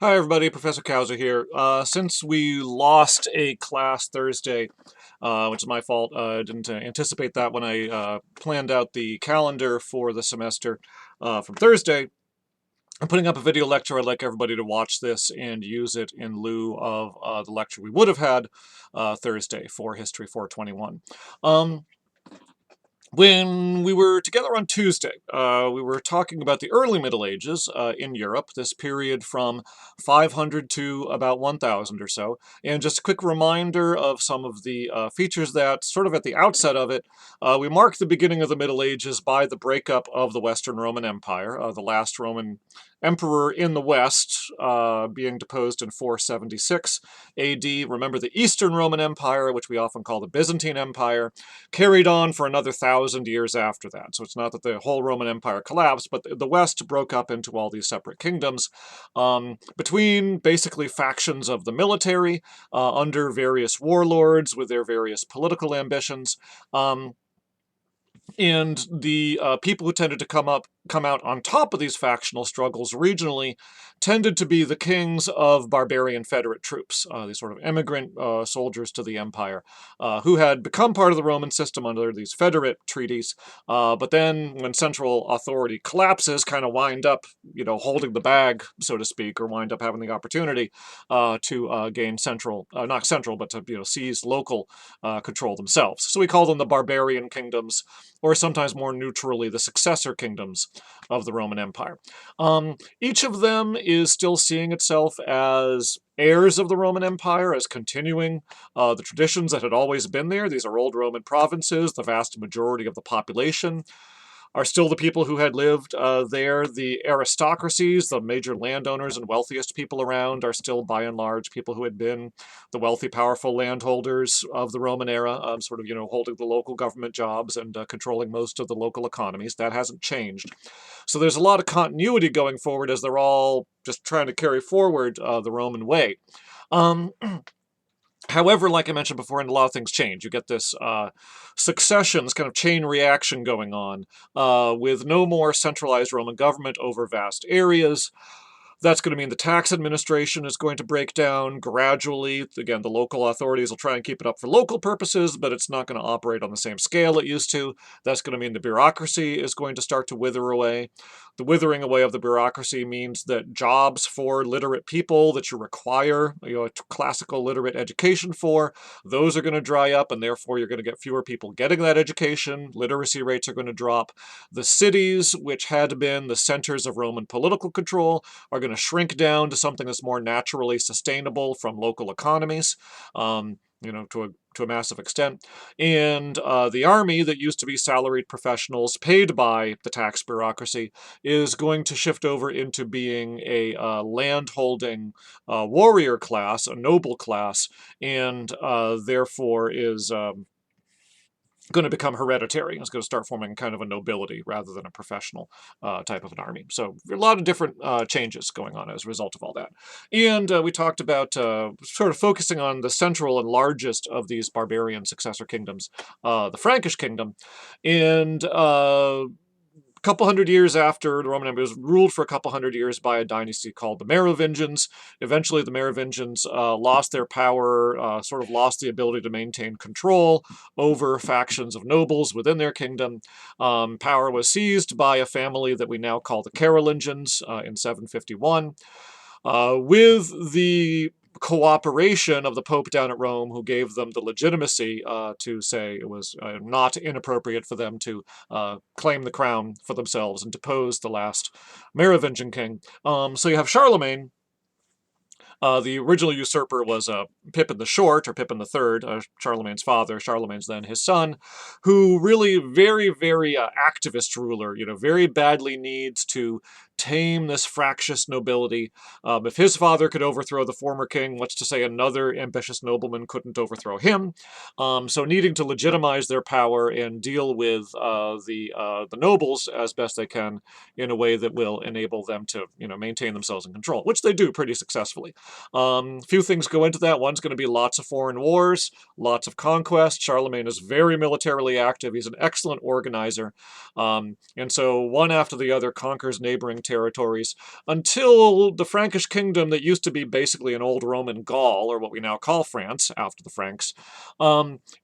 Hi everybody, Professor Kauser here. Since we lost a class Thursday, which is my fault, I didn't anticipate that when I planned out the calendar for the semester from Thursday, I'm putting up a video lecture. I'd like everybody to watch this and use it in lieu of the lecture we would have had Thursday for History 421. When we were together on Tuesday, we were talking about the early Middle Ages in Europe, this period from 500 to about 1000 or so. And just a quick reminder of some of the features that, sort of at the outset of it, we mark the beginning of the Middle Ages by the breakup of the Western Roman Empire, the last Roman emperor in the West being deposed in 476 AD. Remember the Eastern Roman Empire, which we often call the Byzantine Empire, carried on for another 1,000 years after that. So it's not that the whole Roman Empire collapsed, but the West broke up into all these separate kingdoms between basically factions of the military under various warlords with their various political ambitions. And the people who tended to come out on top of these factional struggles regionally tended to be the kings of barbarian federate troops, these sort of immigrant soldiers to the empire, who had become part of the Roman system under these federate treaties, but then when central authority collapses, kind of wind up, holding the bag, so to speak, or wind up having the opportunity to gain central, not central, but to seize local control themselves. So we call them the barbarian kingdoms, or sometimes more neutrally, the successor kingdoms of the Roman Empire. Each of them is still seeing itself as heirs of the Roman Empire, as continuing the traditions that had always been there. These are old Roman provinces. The vast majority of the population are still the people who had lived there. The aristocracies, the major landowners and wealthiest people around, are still by and large people who had been the wealthy, powerful landholders of the Roman era, sort of, holding the local government jobs and controlling most of the local economies. That hasn't changed. So there's a lot of continuity going forward as they're all just trying to carry forward the Roman way. Um, However, like I mentioned before, and a lot of things change. You get this succession, this kind of chain reaction going on with no more centralized Roman government over vast areas. That's going to mean the tax administration is going to break down gradually. Again, the local authorities will try and keep it up for local purposes, but it's not going to operate on the same scale it used to. That's going to mean the bureaucracy is going to start to wither away. The withering away of the bureaucracy means that jobs for literate people that you require, a classical literate education for, those are going to dry up, and therefore you're going to get fewer people getting that education. Literacy rates are going to drop. The cities, which had been the centers of Roman political control, are going to shrink down to something that's more naturally sustainable from local economies, to a massive extent. And the army, that used to be salaried professionals paid by the tax bureaucracy, is going to shift over into being a land-holding warrior class, a noble class, and therefore is going to become hereditary. It's going to start forming kind of a nobility rather than a professional type of an army. So a lot of different changes going on as a result of all that. And we talked about sort of focusing on the central and largest of these barbarian successor kingdoms, the Frankish kingdom. And couple hundred years after the Roman Empire was ruled for a couple hundred years by a dynasty called the Merovingians. Eventually, the Merovingians lost their power, sort of lost the ability to maintain control over factions of nobles within their kingdom. Power was seized by a family that we now call the Carolingians in 751. With the cooperation of the Pope down at Rome, who gave them the legitimacy to say it was not inappropriate for them to claim the crown for themselves and depose the last Merovingian king. So you have Charlemagne. The original usurper was Pippin the Short, or Pippin the Third, Charlemagne's father. Charlemagne's then his son, who really very, very activist ruler, very badly needs to tame this fractious nobility. If his father could overthrow the former king, what's to say another ambitious nobleman couldn't overthrow him? So needing to legitimize their power and deal with the nobles as best they can in a way that will enable them to maintain themselves in control, which they do pretty successfully. Few things go into that. One's going to be lots of foreign wars, lots of conquest. Charlemagne is very militarily active. He's an excellent organizer. And so one after the other conquers neighboring territories until the Frankish kingdom that used to be basically an old Roman Gaul, or what we now call France after the Franks,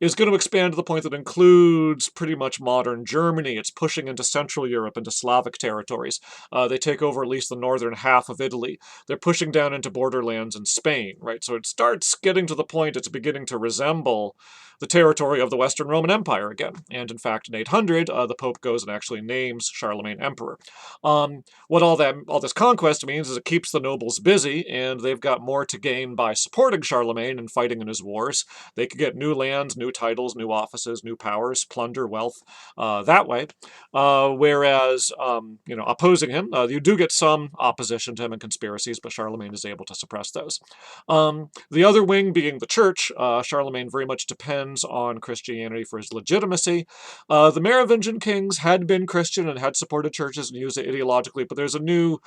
is going to expand to the point that includes pretty much modern Germany. It's pushing into Central Europe, into Slavic territories. They take over at least the northern half of Italy. They're pushing down into borderlands in Spain, right? So it starts getting to the point it's beginning to resemble the territory of the Western Roman Empire again. And in fact, in 800, the Pope goes and actually names Charlemagne emperor. What all this conquest means is it keeps the nobles busy, and they've got more to gain by supporting Charlemagne and fighting in his wars. They could get new lands, new titles, new offices, new powers, plunder, wealth that way. Whereas, opposing him, you do get some opposition to him and conspiracies, but Charlemagne is able to suppress those. The other wing being the church, Charlemagne very much depends on Christianity for his legitimacy. The Merovingian kings had been Christian and had supported churches and used it ideologically, but there's a new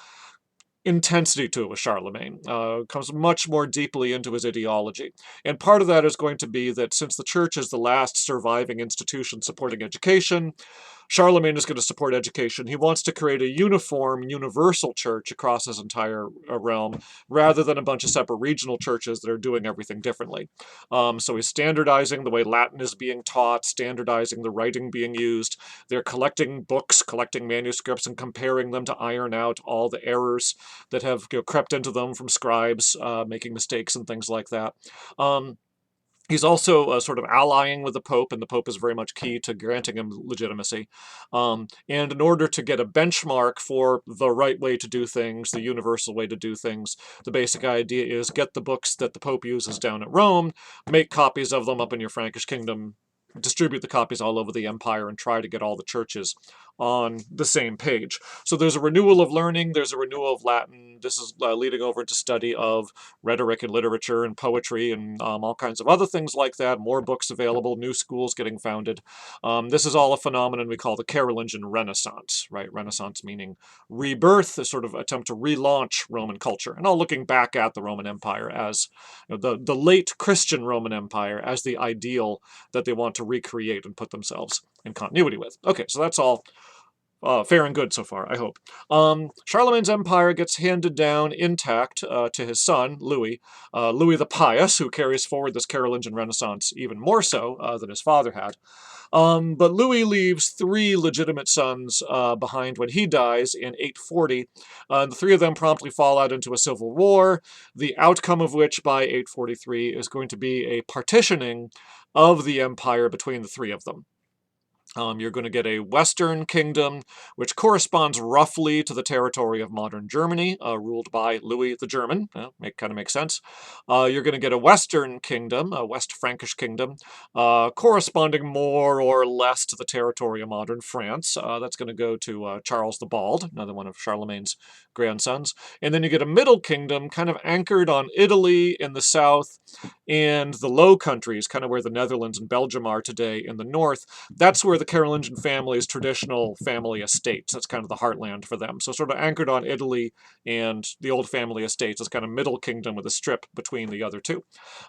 intensity to it with Charlemagne. Comes much more deeply into his ideology. And part of that is going to be that since the church is the last surviving institution supporting education, Charlemagne is going to support education. He wants to create a uniform, universal church across his entire realm, rather than a bunch of separate regional churches that are doing everything differently. So he's standardizing the way Latin is being taught, standardizing the writing being used. They're collecting books, collecting manuscripts, and comparing them to iron out all the errors that have crept into them from scribes making mistakes and things like that. He's also sort of allying with the Pope, and the Pope is very much key to granting him legitimacy. And in order to get a benchmark for the right way to do things, the universal way to do things, the basic idea is get the books that the Pope uses down at Rome, make copies of them up in your Frankish kingdom, distribute the copies all over the empire, and try to get all the churches on the same page. So there's a renewal of learning, there's a renewal of Latin. This is leading over into study of rhetoric and literature and poetry and all kinds of other things like that. More books available, new schools getting founded. This is all a phenomenon we call the Carolingian Renaissance, right? Renaissance meaning rebirth, a sort of attempt to relaunch Roman culture. And all looking back at the Roman Empire as the late Christian Roman Empire as the ideal that they want to recreate and put themselves in continuity with. Okay, so that's all fair and good so far, I hope. Charlemagne's empire gets handed down intact to his son, Louis. Louis the Pious, who carries forward this Carolingian Renaissance even more so than his father had. But Louis leaves 3 legitimate sons behind when he dies in 840. The 3 of them promptly fall out into a civil war, the outcome of which by 843 is going to be a partitioning of the empire between the 3 of them. You're going to get a Western kingdom, which corresponds roughly to the territory of modern Germany, ruled by Louis the German. Kind of makes sense. You're going to get a Western kingdom, a West Frankish kingdom, corresponding more or less to the territory of modern France. That's going to go to Charles the Bald, another one of Charlemagne's grandsons. And then you get a Middle Kingdom, kind of anchored on Italy in the south and the Low Countries, kind of where the Netherlands and Belgium are today in the north. That's where the Carolingian family's traditional family estates. That's kind of the heartland for them. So sort of anchored on Italy and the old family estates as kind of Middle Kingdom with a strip between the other 2.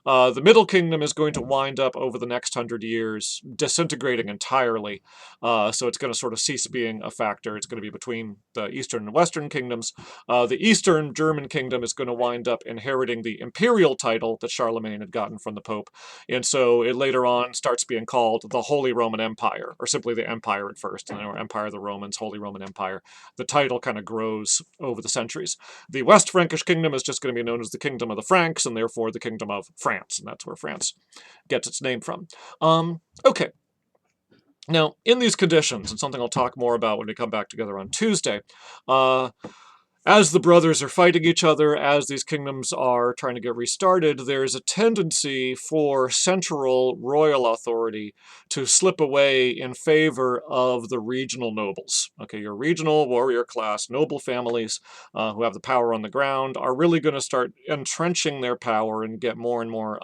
The Middle Kingdom is going to wind up over the next 100 years disintegrating entirely. So it's going to sort of cease being a factor. It's going to be between the Eastern and Western kingdoms. The Eastern German kingdom is going to wind up inheriting the imperial title that Charlemagne had gotten from the Pope. And so it later on starts being called the Holy Roman Empire, or simply the Empire at first, and then Empire of the Romans, Holy Roman Empire. The title kind of grows over the centuries. The West Frankish kingdom is just going to be known as the Kingdom of the Franks, and therefore the Kingdom of France, and that's where France gets its name from. Okay. Now, in these conditions, and something I'll talk more about when we come back together on Tuesday, as the brothers are fighting each other, as these kingdoms are trying to get restarted, there's a tendency for central royal authority to slip away in favor of the regional nobles. Okay, your regional warrior class, noble families who have the power on the ground are really going to start entrenching their power and get more and more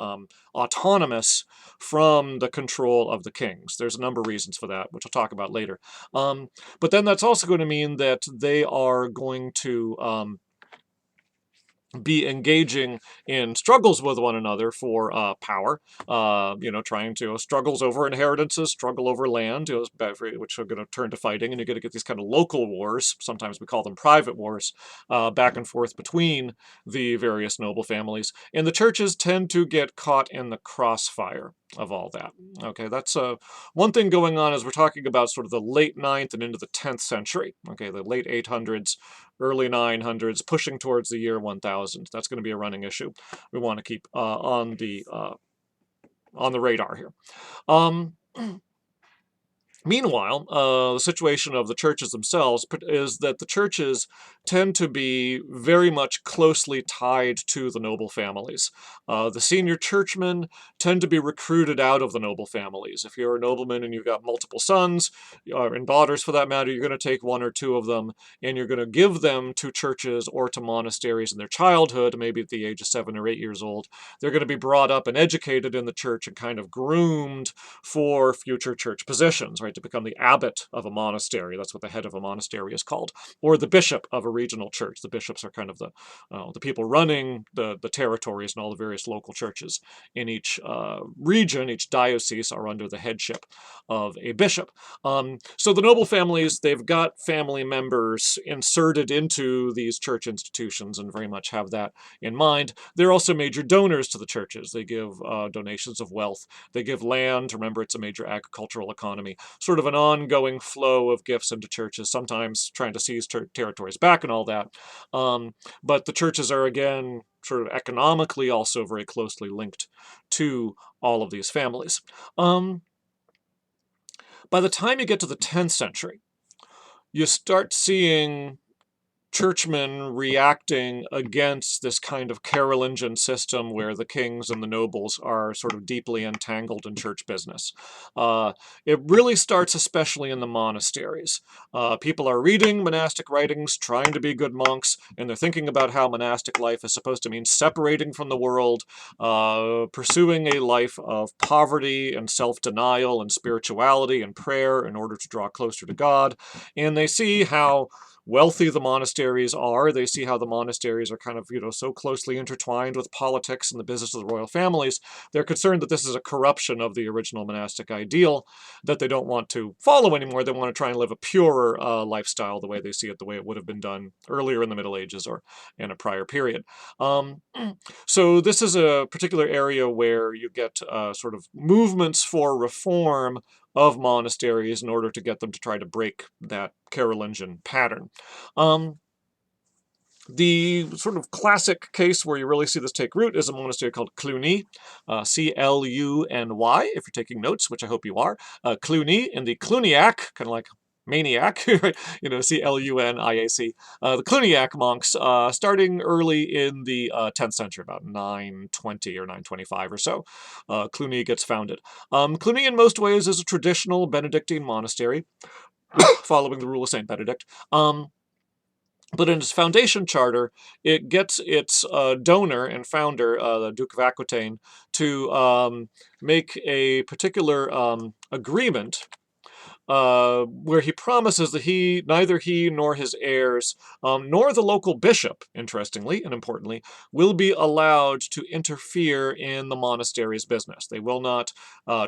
autonomous from the control of the kings. There's a number of reasons for that, which I'll talk about later. But then that's also going to mean that they are going to be engaging in struggles with one another for power, trying to struggles over inheritances, struggle over land, which are going to turn to fighting, and you're going to get these kind of local wars. Sometimes we call them private wars, back and forth between the various noble families. And the churches tend to get caught in the crossfire of all that. Okay, that's one thing going on as we're talking about sort of the late 9th and into the 10th century. Okay, the late 800s, early 900s, pushing towards the year 1000. That's going to be a running issue we want to keep on the radar here. Meanwhile, the situation of the churches themselves is that the churches tend to be very much closely tied to the noble families. The senior churchmen tend to be recruited out of the noble families. If you're a nobleman and you've got multiple sons, and daughters for that matter, you're going to take one or two of them and you're going to give them to churches or to monasteries in their childhood, maybe at the age of 7 or 8 years old. They're going to be brought up and educated in the church and kind of groomed for future church positions, right? To become the abbot of a monastery. That's what the head of a monastery is called. Or the bishop of a regional church. The bishops are kind of the people running the territories, and all the various local churches in each region, each diocese, are under the headship of a bishop. So the noble families, they've got family members inserted into these church institutions and very much have that in mind. They're also major donors to the churches. They give donations of wealth. They give land. Remember, it's a major agricultural economy. Sort of an ongoing flow of gifts into churches, sometimes trying to seize territories back and all that. But the churches are, again, sort of economically also very closely linked to all of these families. By the time you get to the 10th century, you start seeing churchmen reacting against this kind of Carolingian system where the kings and the nobles are sort of deeply entangled in church business. It really starts especially in the monasteries. People are reading monastic writings, trying to be good monks, and they're thinking about how monastic life is supposed to mean separating from the world, pursuing a life of poverty and self-denial and spirituality and prayer in order to draw closer to God. And they see how wealthy the monasteries are. They see how the monasteries are kind of, so closely intertwined with politics and the business of the royal families. They're concerned that this is a corruption of the original monastic ideal that they don't want to follow anymore. They want to try and live a purer lifestyle the way they see it, the way it would have been done earlier in the Middle Ages or in a prior period. So this is a particular area where you get sort of movements for reform of monasteries in order to get them to try to break that Carolingian pattern. The sort of classic case where you really see this take root is a monastery called Cluny, C-L-U-N-Y, if you're taking notes, which I hope you are. Cluny in the Cluniac, kind of like maniac, right? C-L-U-N-I-A-C. The Cluniac monks, starting early in the 10th century, about 920 or 925 or so, Cluny gets founded. Cluny in most ways is a traditional Benedictine monastery, following the rule of St. Benedict. But in its foundation charter, it gets its donor and founder, the Duke of Aquitaine, to make a particular agreement where he promises that neither he nor his heirs, nor the local bishop, interestingly and importantly, will be allowed to interfere in the monastery's business. They will not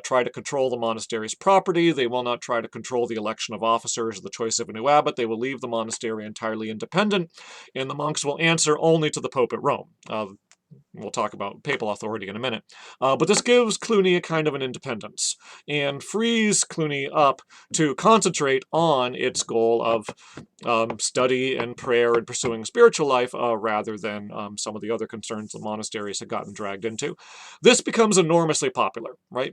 try to control the monastery's property. They will not try to control the election of officers or the choice of a new abbot. They will leave the monastery entirely independent, and the monks will answer only to the Pope at Rome. We'll talk about papal authority in a minute. But this gives Cluny a kind of an independence and frees Cluny up to concentrate on its goal of study and prayer and pursuing spiritual life rather than some of the other concerns the monasteries had gotten dragged into. This becomes enormously popular, right?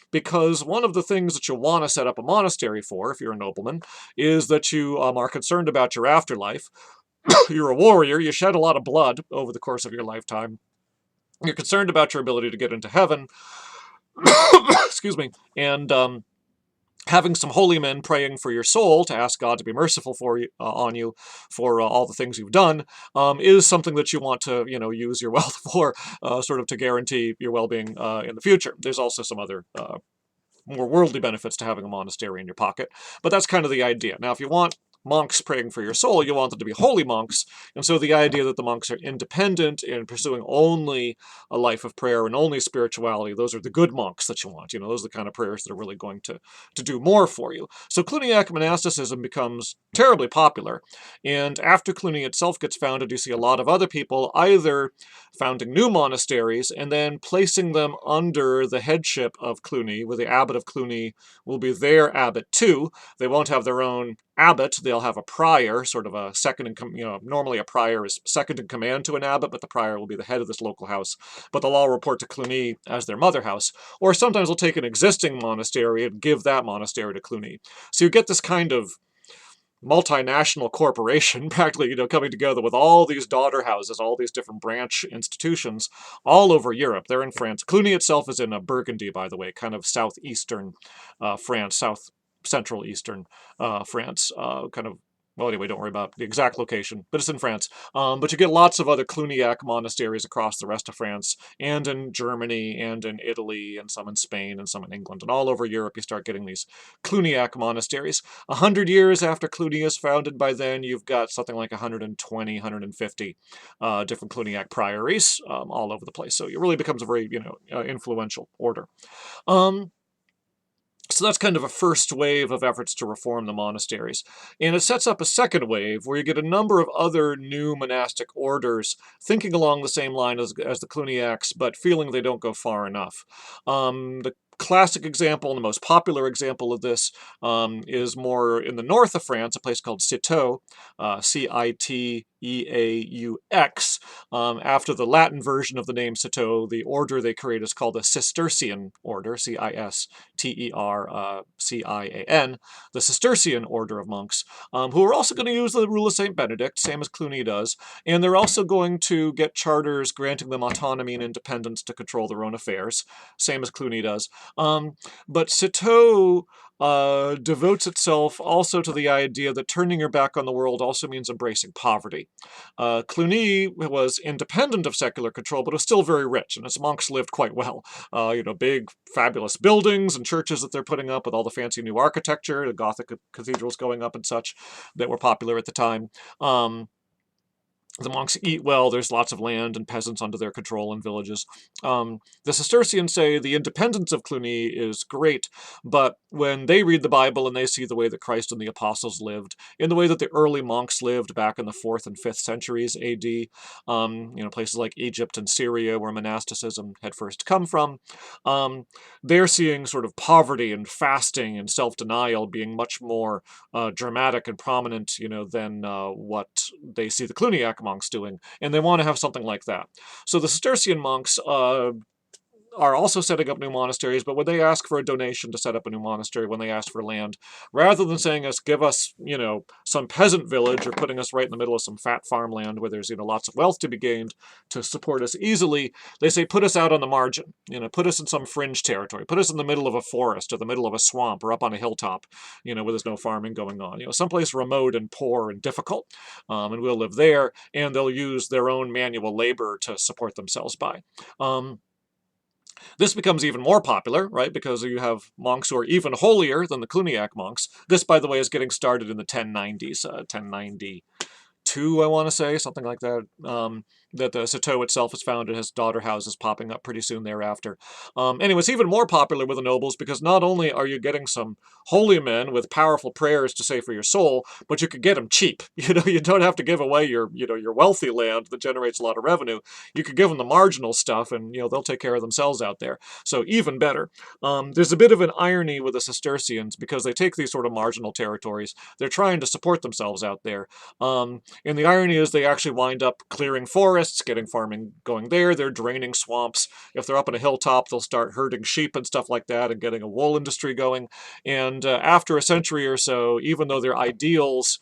Because one of the things that you want to set up a monastery for, if you're a nobleman, is that you are concerned about your afterlife. You're a warrior, you shed a lot of blood over the course of your lifetime. You're concerned about your ability to get into heaven, excuse me, and having some holy men praying for your soul to ask God to be merciful for you, on you for all the things you've done is something that you want to, use your wealth for, sort of to guarantee your well-being in the future. There's also some other more worldly benefits to having a monastery in your pocket, but that's kind of the idea. Now, if you want monks praying for your soul, you want them to be holy monks. And so the idea that the monks are independent and pursuing only a life of prayer and only spirituality, those are the good monks that you want. Those are the kind of prayers that are really going to do more for you. So Cluniac monasticism becomes terribly popular. And after Cluny itself gets founded, you see a lot of other people either founding new monasteries and then placing them under the headship of Cluny, where the abbot of Cluny will be their abbot too. They won't have their own abbot, they'll have a prior, sort of a second in normally a prior is second in command to an abbot, but the prior will be the head of this local house. But they'll all report to Cluny as their mother house. Or sometimes they'll take an existing monastery and give that monastery to Cluny. So you get this kind of multinational corporation practically, coming together with all these daughter houses, all these different branch institutions all over Europe. They're in France. Cluny itself is in Burgundy, by the way, kind of southeastern France, south central eastern France, well, anyway, don't worry about the exact location, but it's in France. But you get lots of other Cluniac monasteries across the rest of France, and in Germany, and in Italy, and some in Spain, and some in England, and all over Europe you start getting these Cluniac monasteries. 100 years after Cluny is founded, by then you've got something like 120, 150 different Cluniac priories all over the place. So it really becomes a very, influential order. So that's kind of a first wave of efforts to reform the monasteries. And it sets up a second wave where you get a number of other new monastic orders thinking along the same line as the Cluniacs, but feeling they don't go far enough. The classic example and the most popular example of this is more in the north of France, a place called Citeaux, Citeaux, after the Latin version of the name Citeaux. The order they create is called the Cistercian order, Cistercian, the Cistercian order of monks, who are also going to use the rule of St. Benedict, same as Cluny does, and they're also going to get charters granting them autonomy and independence to control their own affairs, same as Cluny does. But Citeaux devotes itself also to the idea that turning your back on the world also means embracing poverty. Cluny was independent of secular control, but was still very rich, and its monks lived quite well. Big, fabulous buildings and churches that they're putting up with all the fancy new architecture, the Gothic cathedrals going up and such that were popular at the time. The monks eat well, there's lots of land and peasants under their control in villages. The Cistercians say the independence of Cluny is great, but when they read the Bible and they see the way that Christ and the apostles lived, in the way that the early monks lived back in the 4th and 5th centuries AD, places like Egypt and Syria where monasticism had first come from, they're seeing sort of poverty and fasting and self-denial being much more dramatic and prominent, than what they see the Cluniac monks doing, and they want to have something like that. So the Cistercian monks are also setting up new monasteries, but when they ask for a donation to set up a new monastery, when they ask for land, rather than saying give us, some peasant village or putting us right in the middle of some fat farmland where there's, lots of wealth to be gained to support us easily, they say put us out on the margin, put us in some fringe territory, put us in the middle of a forest or the middle of a swamp or up on a hilltop, where there's no farming going on, someplace remote and poor and difficult, and we'll live there, and they'll use their own manual labor to support themselves by. This becomes even more popular, right, because you have monks who are even holier than the Cluniac monks. This, by the way, is getting started in the 1090s, 1092, I want to say, something like that. That the Citeaux itself is founded, has daughter houses popping up pretty soon thereafter. Anyway, it's even more popular with the nobles because not only are you getting some holy men with powerful prayers to say for your soul, but you could get them cheap. You don't have to give away your wealthy land that generates a lot of revenue. You could give them the marginal stuff, and they'll take care of themselves out there. So even better. There's a bit of an irony with the Cistercians because they take these sort of marginal territories. They're trying to support themselves out there. And the irony is they actually wind up clearing forests, getting farming going there. They're draining swamps. If they're up on a hilltop, they'll start herding sheep and stuff like that and getting a wool industry going. And after a century or so, even though their ideals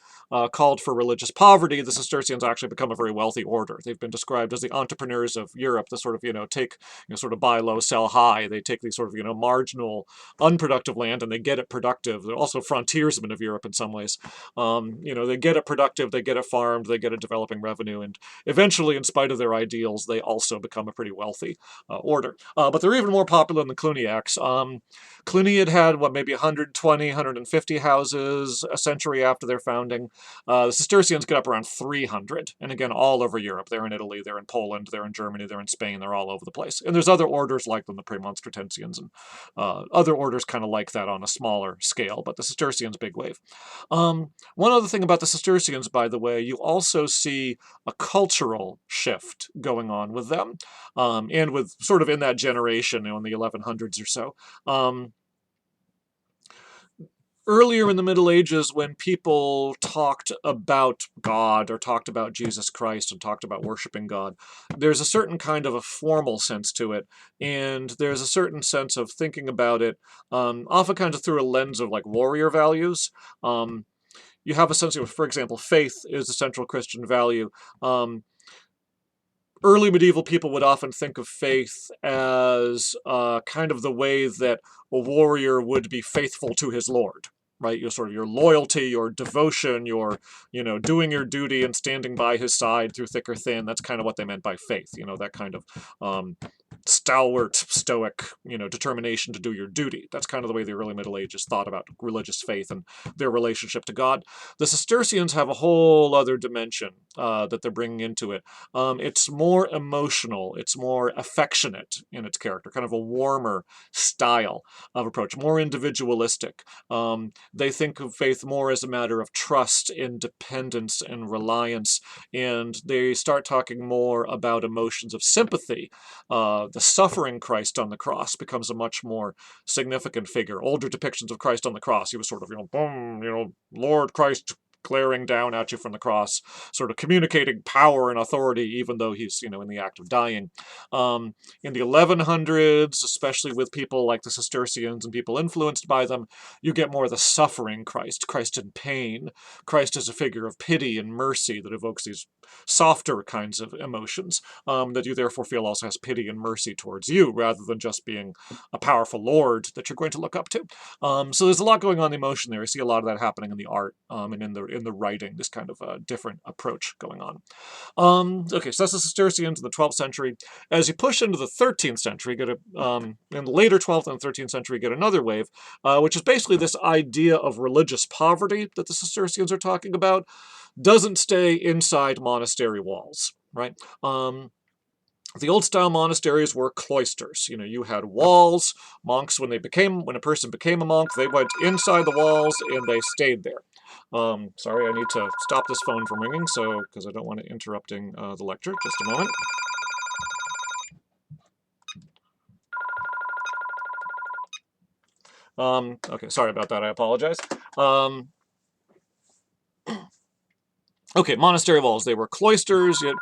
called for religious poverty, the Cistercians actually become a very wealthy order. They've been described as the entrepreneurs of Europe, the sort of, take, sort of buy low, sell high. They take these sort of, marginal, unproductive land and they get it productive. They're also frontiersmen of Europe in some ways. They get it productive, they get it farmed, they get it developing revenue, and eventually, in spite of their ideals, they also become a pretty wealthy order. But they're even more popular than the Cluniacs. Cluny had, maybe 120, 150 houses a century after their founding. The Cistercians get up around 300, and again, all over Europe. They're in Italy, they're in Poland, they're in Germany, they're in Spain, they're all over the place. And there's other orders like them, the Premonstratensians, and other orders kind of like that on a smaller scale, but the Cistercians, big wave. One other thing about the Cistercians, by the way, you also see a cultural shift going on with them, and with sort of in that generation, in the 1100s or so. Earlier in the Middle Ages, when people talked about God or talked about Jesus Christ and talked about worshiping God, there's a certain kind of a formal sense to it, and there's a certain sense of thinking about it, often kind of through a lens of like warrior values. You have a sense of, for example, faith is a central Christian value. Early medieval people would often think of faith as kind of the way that a warrior would be faithful to his lord, right? Your loyalty, your devotion, your, doing your duty and standing by his side through thick or thin. That's kind of what they meant by faith, that kind of stalwart, stoic, determination to do your duty. That's kind of the way the early Middle Ages thought about religious faith and their relationship to God. The Cistercians have a whole other dimension that they're bringing into it. It's more emotional, it's more affectionate in its character, kind of a warmer style of approach, more individualistic. They think of faith more as a matter of trust, independence, and reliance, and they start talking more about emotions of sympathy. The suffering Christ on the cross becomes a much more significant figure. Older depictions of Christ on the cross, he was sort of, boom, Lord Christ glaring down at you from the cross, sort of communicating power and authority, even though he's, in the act of dying. In the 1100s, especially with people like the Cistercians and people influenced by them, you get more of the suffering Christ, Christ in pain. Christ as a figure of pity and mercy that evokes these softer kinds of emotions, that you therefore feel also has pity and mercy towards you, rather than just being a powerful lord that you're going to look up to. So there's a lot going on in the emotion there. You see a lot of that happening in the art, and in the writing, this kind of different approach going on. Okay, so that's the Cistercians in the 12th century. As you push into the 13th century, in the later 12th and 13th century, get another wave, which is basically this idea of religious poverty that the Cistercians are talking about doesn't stay inside monastery walls, right? The old-style monasteries were cloisters. You had walls. Monks, when a person became a monk, they went inside the walls and they stayed there. Sorry, I need to stop this phone from ringing, because I don't want it interrupting the lecture. Just a moment. Okay, sorry about that. I apologize. Okay, monastery walls. They were cloisters, yet